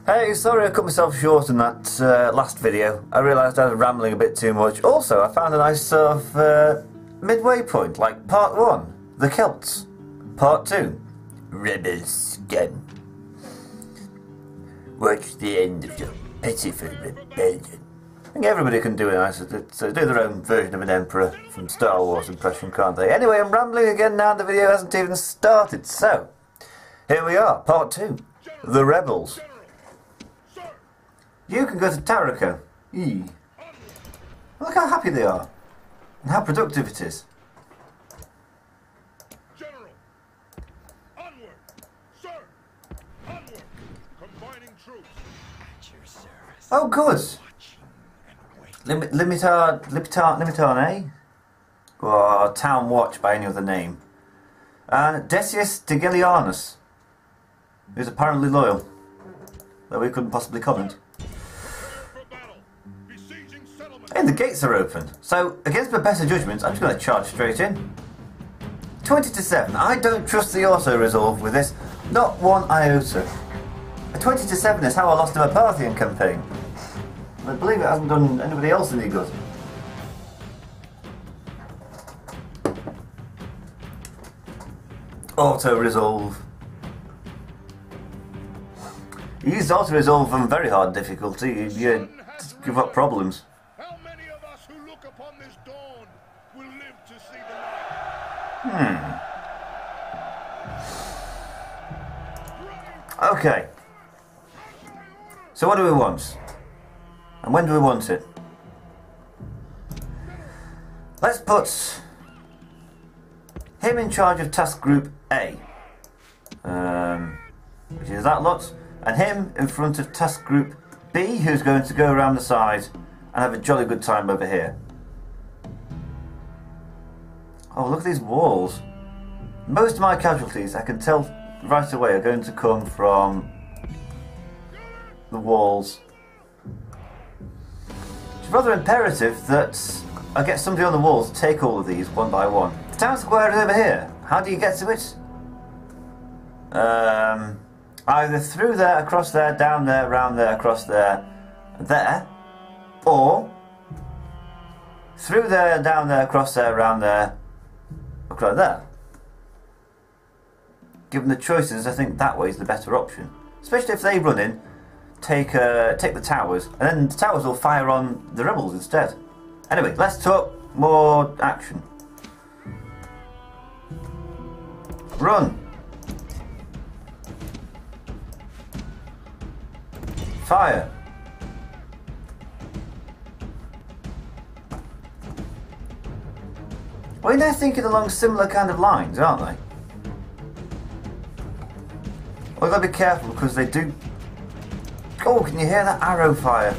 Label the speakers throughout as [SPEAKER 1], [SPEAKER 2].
[SPEAKER 1] Hey, sorry I cut myself short in that last video. I realised I was rambling a bit too much. Also, I found a nice sort of midway point, like part 1, the Celts. Part 2, rebels Scum. Watch the end of your pitiful rebellion. I think everybody can do do their own version of an emperor from Star Wars impression, can't they? Anyway, I'm rambling again now, the video hasn't even started, so here we are, part 2, the rebels. You can go to Tarraco. Look how happy they are, and how productive it is.
[SPEAKER 2] General, onward, sir, onward, combining troops. At your service.
[SPEAKER 1] Oh, good. Limitar, eh? Or Town Watch by any other name. And Decius Tigelianus, who's apparently loyal, though we couldn't possibly comment. And the gates are open, so against my better judgment, I'm just going to charge straight in. 20 to 7. I don't trust the auto-resolve with this, not one iota. A 20 to 7 is how I lost to a Parthian campaign. I believe it hasn't done anybody else any good. Auto-resolve. You use auto-resolve on very hard difficulty, you give up problems. Okay. So what do we want? And when do we want it? Let's put him in charge of task group A. Which is that lot. And him in front of task group B, who's going to go around the side and have a jolly good time over here. Oh, look at these walls. Most of my casualties, I can tell right away, are going to come from the walls. It's rather imperative that I get somebody on the walls to take all of these one by one. The town square is over here. How do you get to it? Either through there, across there, down there, round there, across there, or through there, down there, across there, round there, across there. Given the choices, I think that way is the better option. Especially if they run in, take the towers, and then the towers will fire on the rebels instead. Anyway, let's talk more action. Run! Fire! Well, they're thinking along similar kind of lines, aren't they? Well, I've got to be careful because they do... Oh, can you hear that arrow fire?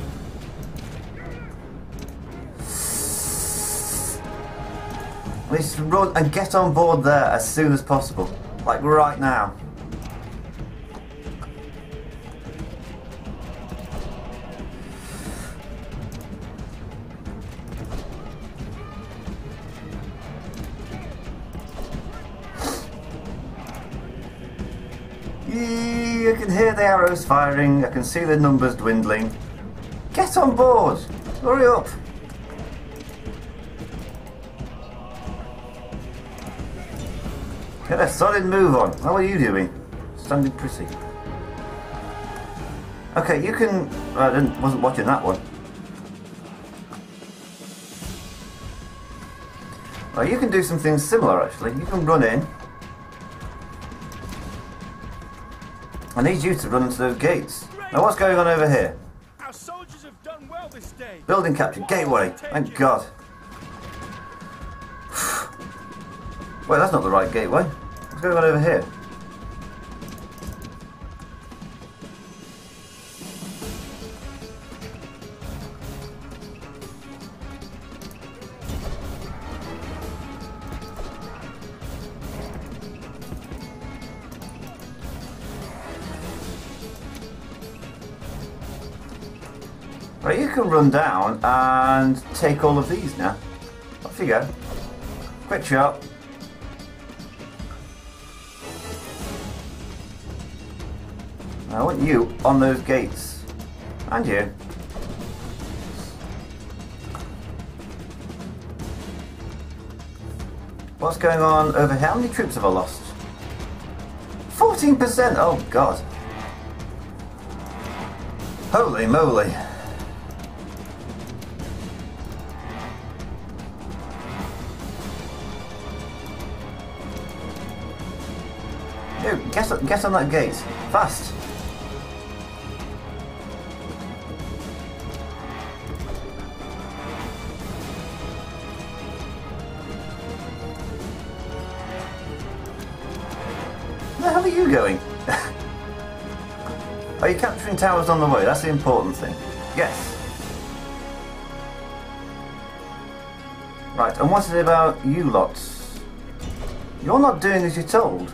[SPEAKER 1] We need to run and get on board there as soon as possible. Like right now. I can hear the arrows firing, I can see the numbers dwindling. Get on board! Hurry up! Get a solid move on. How are you doing? Standing pretty. Okay, you can... I wasn't watching that one. Well, you can do something similar actually. You can run in. I need you to run into those gates. Now what's going on over here?
[SPEAKER 2] Our soldiers have done well this day.
[SPEAKER 1] Building captured. Gateway. Thank God. Wait, that's not the right gateway. What's going on over here? Right, you can run down and take all of these now. Off you go. Quick shot. I want you on those gates. And you. What's going on over here? How many troops have I lost? 14%! Oh god. Holy moly. Dude, get on that gate. Fast. Where the hell are you going? Are you capturing towers on the way? That's the important thing. Yes. Right, and what is it about you lots? You're not doing as you're told.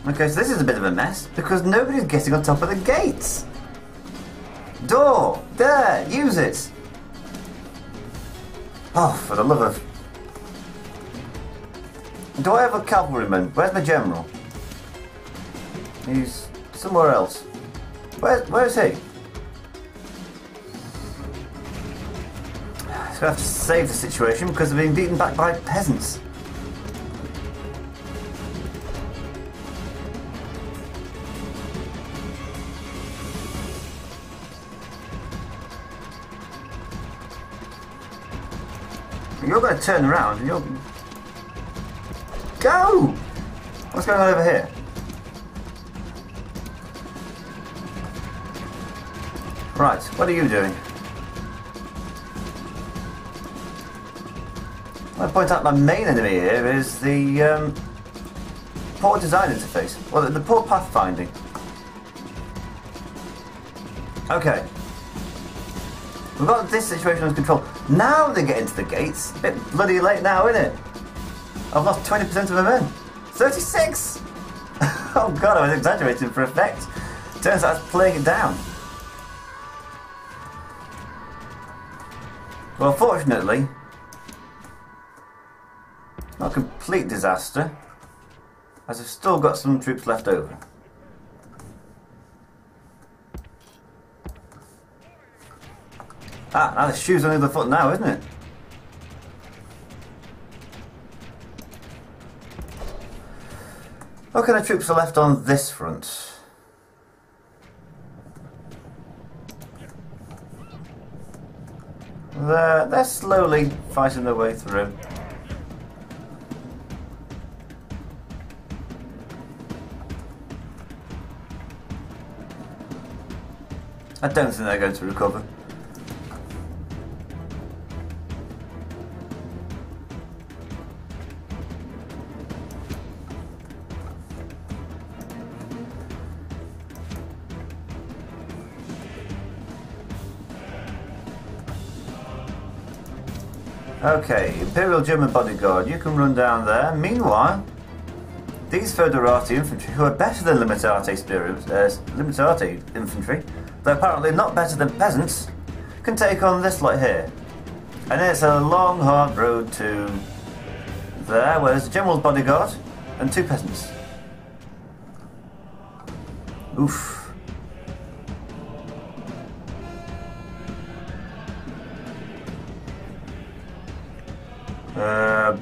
[SPEAKER 1] Okay, so this is a bit of a mess because nobody's getting on top of the gates. Door! There! Use it! Oh, for the love of... Do I have a cavalryman? Where's my general? He's somewhere else. Where's he? He's gonna have to save the situation because they're being beaten back by peasants. You're going to turn around and you'll... Go! What's going on over here? Right, what are you doing? I point out my main enemy here is the poor design interface. Well, the poor pathfinding. Okay. We've got this situation under control. Now they get into the gates. A bit bloody late now, isn't it? I've lost 20% of my men. 36! Oh god, I was exaggerating for effect. Turns out I was playing it down. Well, fortunately, not a complete disaster, as I've still got some troops left over. Ah, now the shoe's on the other foot now, isn't it? What kind of troops are left on this front? They're slowly fighting their way through. I don't think they're going to recover. Okay, Imperial German Bodyguard, you can run down there. Meanwhile, these Foederati infantry, who are better than Limitate infantry, though apparently not better than peasants, can take on this lot here. And it's a long, hard road to there, where there's a General's Bodyguard and 2 peasants. Oof.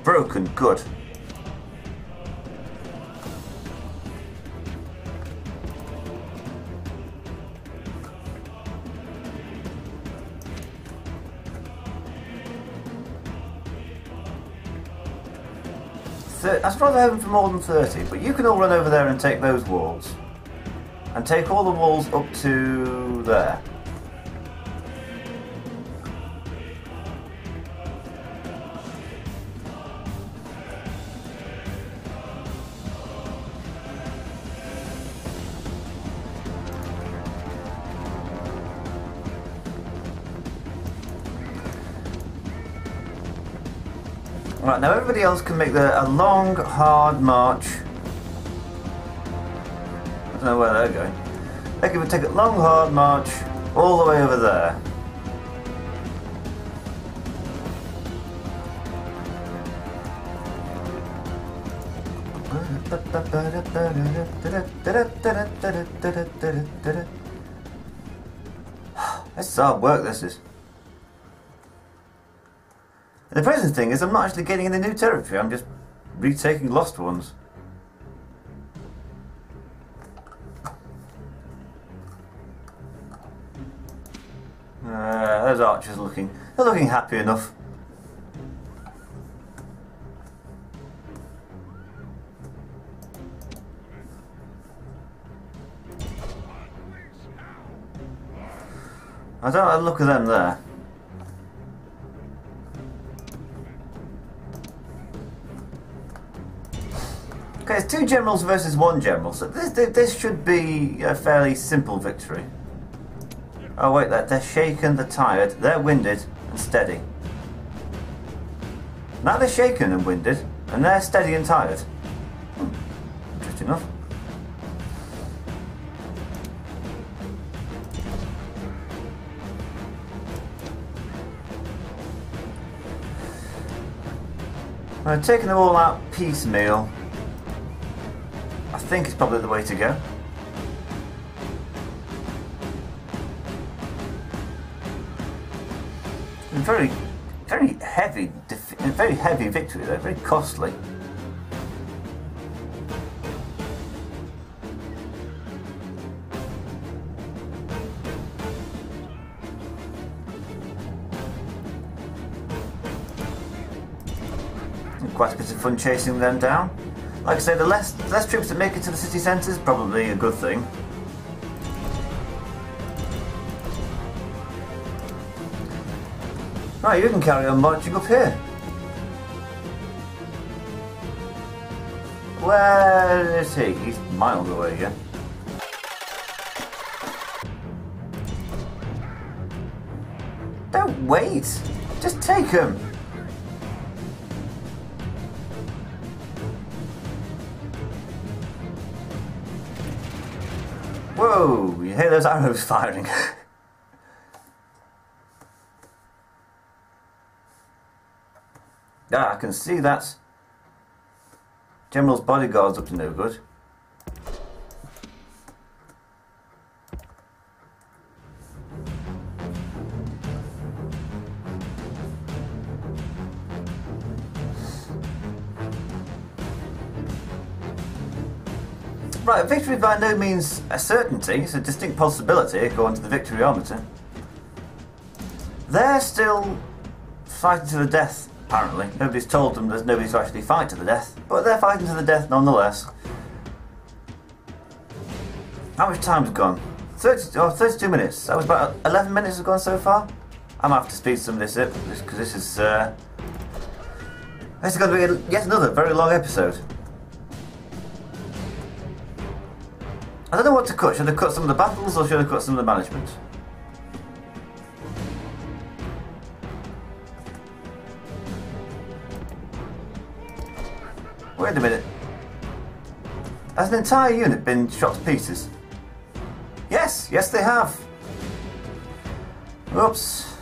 [SPEAKER 1] Broken, good. I'd rather have them for more than 30, but you can all run over there and take those walls. And take all the walls up to there. Right, now everybody else can make a long, hard march. I don't know where they're going. They can take a long, hard march all the way over there. This is hard work, this is. And the present thing is I'm not actually getting any new territory, I'm just retaking lost ones. Those archers they're looking happy enough. I don't like the look of them there. Okay, it's 2 generals versus 1 general, so this should be a fairly simple victory. Oh wait, they're shaken, they're tired, they're winded and steady. Now they're shaken and winded, and they're steady and tired. Interesting enough. Taking them all out piecemeal, I think is probably the way to go. Very heavy victory though, very costly. Quite a bit of fun chasing them down. Like I say, the less troops that make it to the city centre is probably a good thing. Right, you can carry on marching up here. Where is he? He's miles away again. Don't wait! Just take him! Whoa! You hear those arrows firing? Ah, I can see that. General's bodyguard's up to no good. Right, victory by no means a certainty, it's a distinct possibility according to the victoryometer. They're still fighting to the death, apparently. Nobody's told them there's nobody to actually fight to the death, but they're fighting to the death nonetheless. How much time's gone? 32 minutes. That was about 11 minutes have gone so far. I'm going to have to speed some of this up, because this is going to be yet another very long episode. I don't know what to cut. Should I cut some of the battles or should I cut some of the management? Wait a minute. Has an entire unit been shot to pieces? Yes, yes they have. Oops.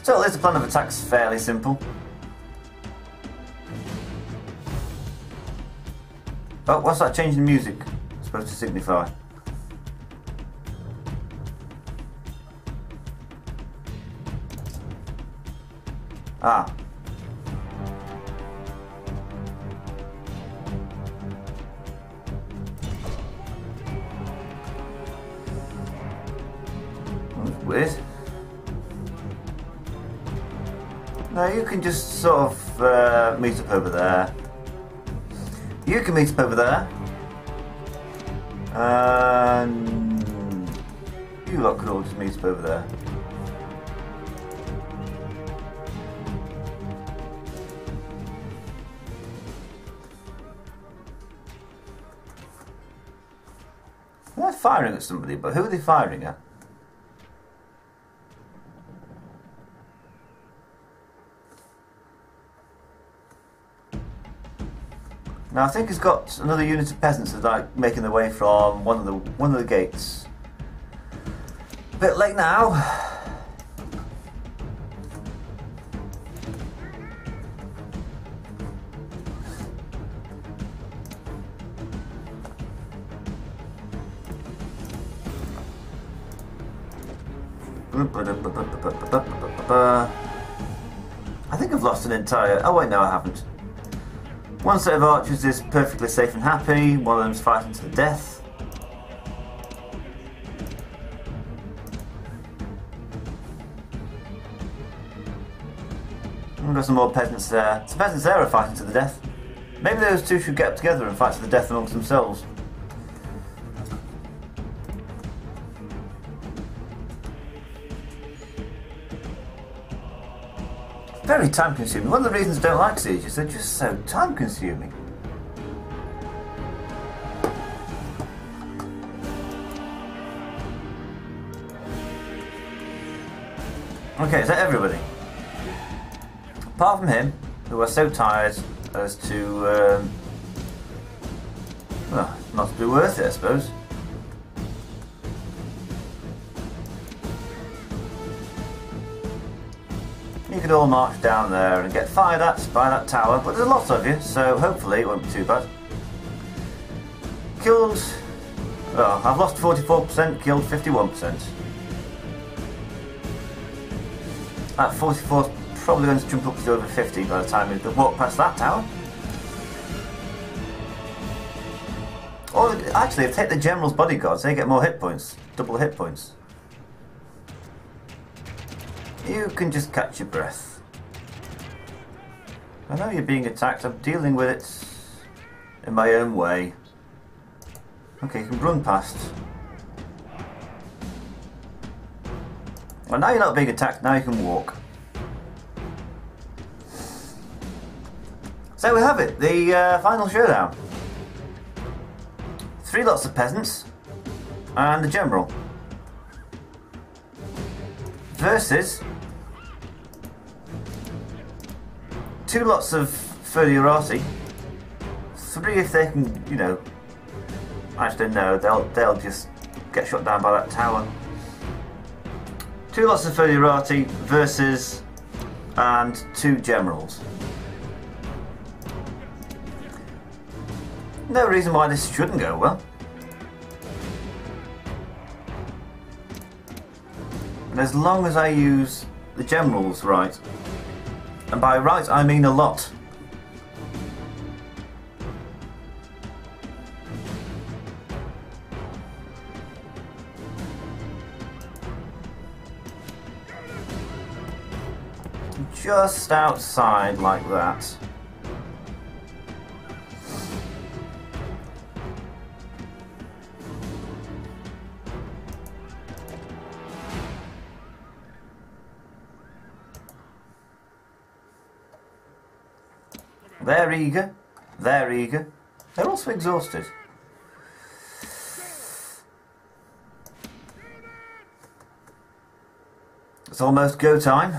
[SPEAKER 1] So at least the plan of attack's fairly simple. Oh, what's that change in music supposed to signify? Ah. That's weird. No, you can just sort of meet up over there. You can meet up over there. And you lot can all just meet up over there. They're firing at somebody, but who are they firing at? Now I think he's got another unit of peasants that are like making their way from one of the gates. A bit late now. I think I've lost an entire... Oh wait, no I haven't. One set of archers is perfectly safe and happy, one of them's fighting to the death. We've got some more peasants there. Some peasants there are fighting to the death. Maybe those two should get together and fight to the death amongst themselves. Very time consuming. One of the reasons I don't like sieges, they're just so time consuming. Okay, is that everybody? Apart from him, who are so tired as to, well, not to be worth it, I suppose. You could all march down there and get fired at by that tower, but there's lots of you, so hopefully it won't be too bad. Killed, well, I've lost 44%, killed 51%. That 44 is probably going to jump up to over 50 by the time we walk past that tower. Or actually, if they take the general's bodyguards, they get more hit points, double hit points. You can just catch your breath. I know you're being attacked, I'm dealing with it in my own way. Okay, you can run past. Well, now you're not being attacked, now you can walk. So we have it, the final showdown. 3 lots of peasants and the general versus 2 lots of furiati. 3 if they can, you know. Actually no, they'll just get shot down by that tower. 2 lots of furiati versus and 2 generals. No reason why this shouldn't go well. And as long as I use the generals right, and by right I mean a lot. Just outside like that. They're eager, they're eager, they're also exhausted. It's almost go time.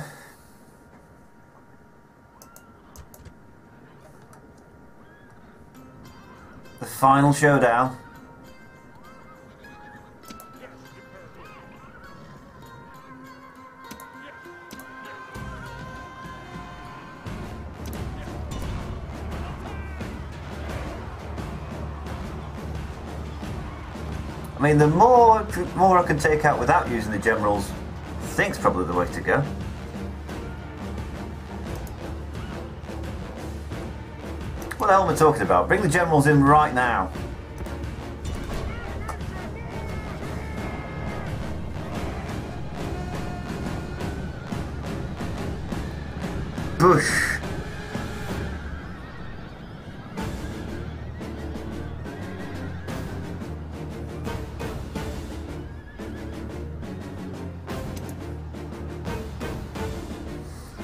[SPEAKER 1] The final showdown. I mean, the more I can take out without using the generals, I think's probably the way to go. What the hell am I talking about? Bring the generals in right now. Bush.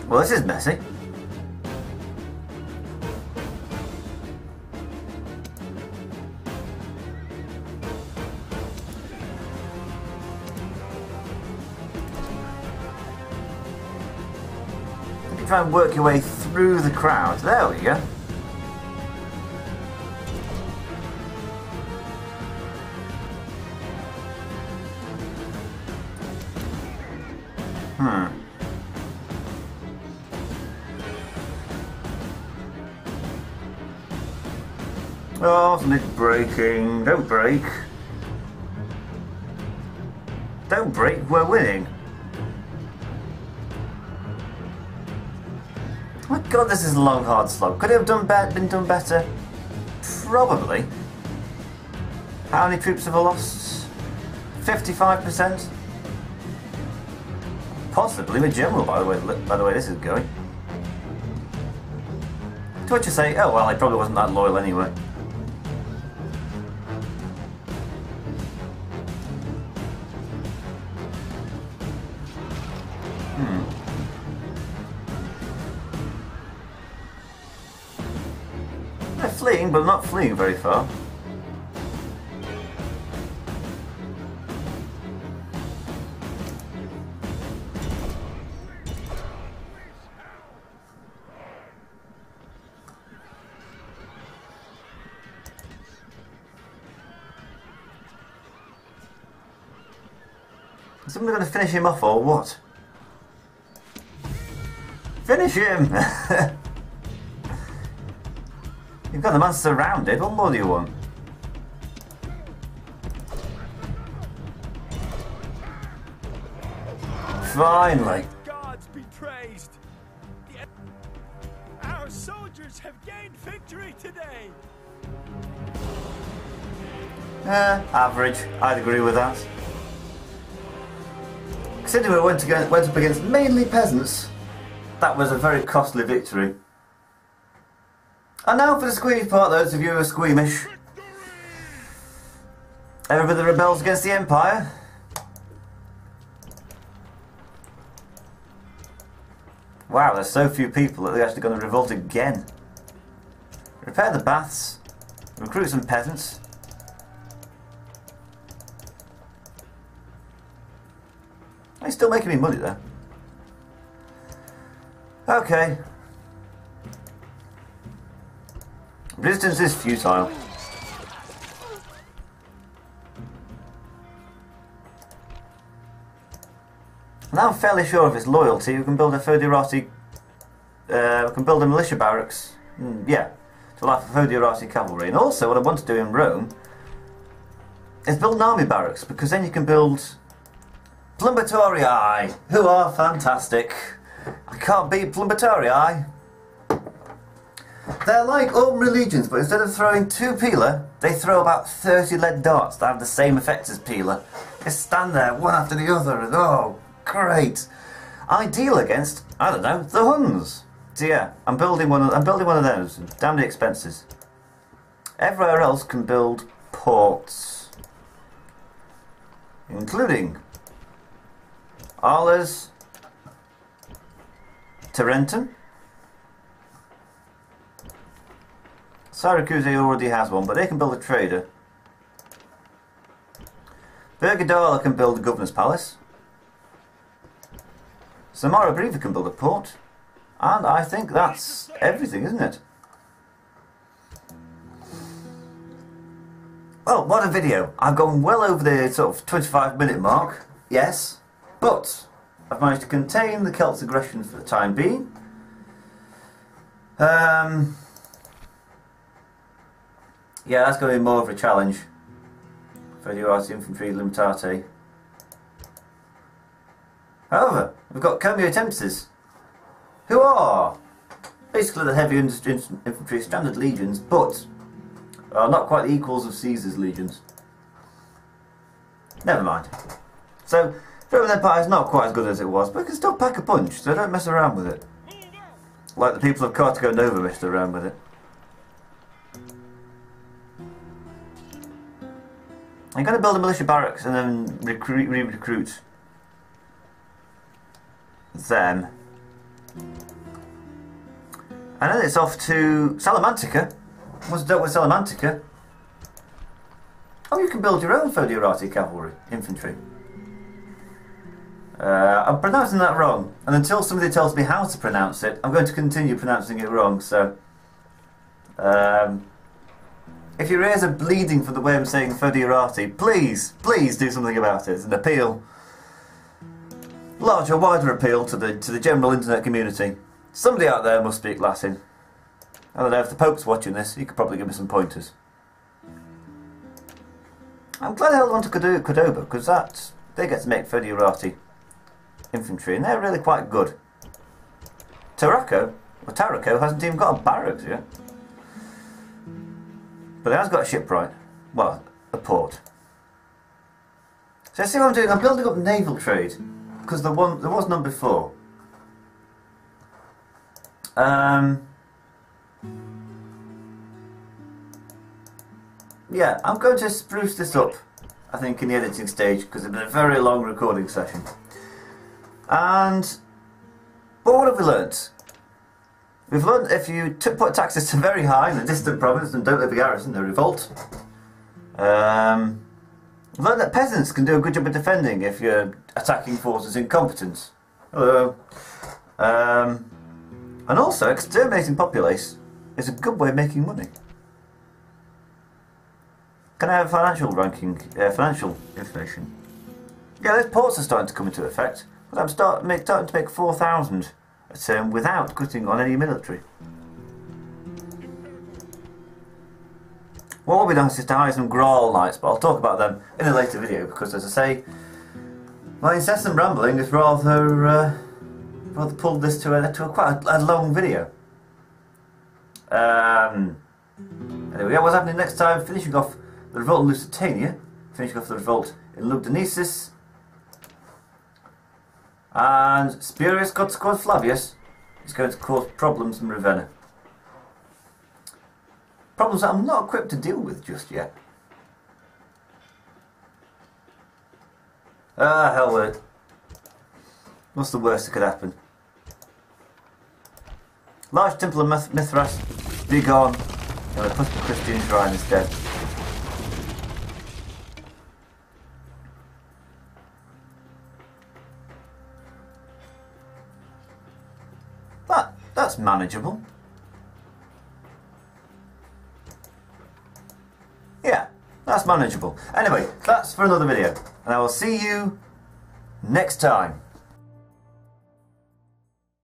[SPEAKER 1] Well, this is messy. You can try and work your way through the crowd. There we go. Oh, something's breaking. Don't break. Don't break, we're winning. God, this is a long, hard slog. Could it have been done better? Probably. How many troops have I lost? 55%? Possibly with general, by the way this is going. To which you say, oh well, he probably wasn't that loyal anyway. They're fleeing, but not fleeing very far. Is someone going to finish him off or what? Finish him! You've got the man surrounded, what more do you want? Finally!
[SPEAKER 2] Gods be praised! Our soldiers have gained victory today!
[SPEAKER 1] Average. I'd agree with that. Considering we went up against mainly peasants, that was a very costly victory. And now for the squeamish part, those of you who are squeamish. Everybody that rebels against the Empire. Wow, there's so few people that they're actually going to revolt again. Repair the baths. Recruit some peasants. He's still making me money there. Okay. Resistance is futile. Now I'm fairly sure of its loyalty. We can build a Foederati. We can build a militia barracks. Yeah, to allow for Foederati cavalry. And also, what I want to do in Rome is build an army barracks, because then you can build Plumbatorii, who are fantastic. I can't beat Plumbatorii. They're like ordinary legions, but instead of throwing 2 peeler, they throw about 30 lead darts that have the same effect as peeler. They stand there, one after the other, and oh, great! Ideal against, I don't know, the Huns. So yeah, I'm building one of those. Damn the expenses. Everywhere else can build ports, including Arles, Tarentum. Syracuse already has one, but they can build a trader. Bergadala can build a governor's palace. Samara Breva can build a port. And I think that's everything, isn't it? Well, what a video. I've gone well over the sort of 25-minute mark, yes, but I've managed to contain the Celts' aggression for the time being. Yeah, that's going to be more of a challenge. Foederati Infantry Limitate. However, we've got Comio Tempesters, who are basically the heavy infantry standard legions, but are not quite the equals of Caesar's legions. Never mind. So, the Roman Empire is not quite as good as it was, but it can still pack a punch, so don't mess around with it. Like the people of Carthago Nova messed around with it. I'm going to build a militia barracks and then re-recruit them. And then it's off to Salamantica. Once dealt with Salamantica. Oh, you can build your own Foederati cavalry, infantry. I'm pronouncing that wrong. And until somebody tells me how to pronounce it, I'm going to continue pronouncing it wrong, so... if your ears are bleeding from the way I'm saying Foederati, please do something about it. It's an appeal. Larger, wider appeal to the general internet community. Somebody out there must speak Latin. I don't know, if the Pope's watching this, he could probably give me some pointers. I'm glad I held on to Cordoba, because they get to make Foederati infantry, and they're really quite good. Tarraco, Well, Tarraco hasn't even got a barracks yet. But it has got a shipwright. Well, a port. So see what I'm doing? I'm building up naval trade. Because there was none before. Yeah, I'm going to spruce this up, I think, in the editing stage, because it's been a very long recording session. And what have we learnt? We've learnt if you put taxes to very high in a distant province and don't leave a garrison, they revolt. We've learnt that peasants can do a good job of defending if your attacking force is incompetent. Hello. And also, exterminating populace is a good way of making money. Can I have financial ranking, financial information? Yeah, those ports are starting to come into effect. But I'm starting to make 4,000 a term without cutting on any military. What would be nice is to hire some Grawl Knights, but I'll talk about them in a later video because, as I say, my incessant rambling has rather pulled this to quite a long video. Anyway, what's happening next time? Finishing off the revolt in Lusitania, finishing off the revolt in Lugdunensis, and Spurius Godsquad Flavius is going to cause problems in Ravenna. Problems that I'm not equipped to deal with just yet. Ah, hell with it. What's the worst that could happen? Large Temple of Mithras, be gone, and a Christian shrine instead. That's manageable. Yeah, that's manageable. Anyway, that's for another video, and I will see you next time.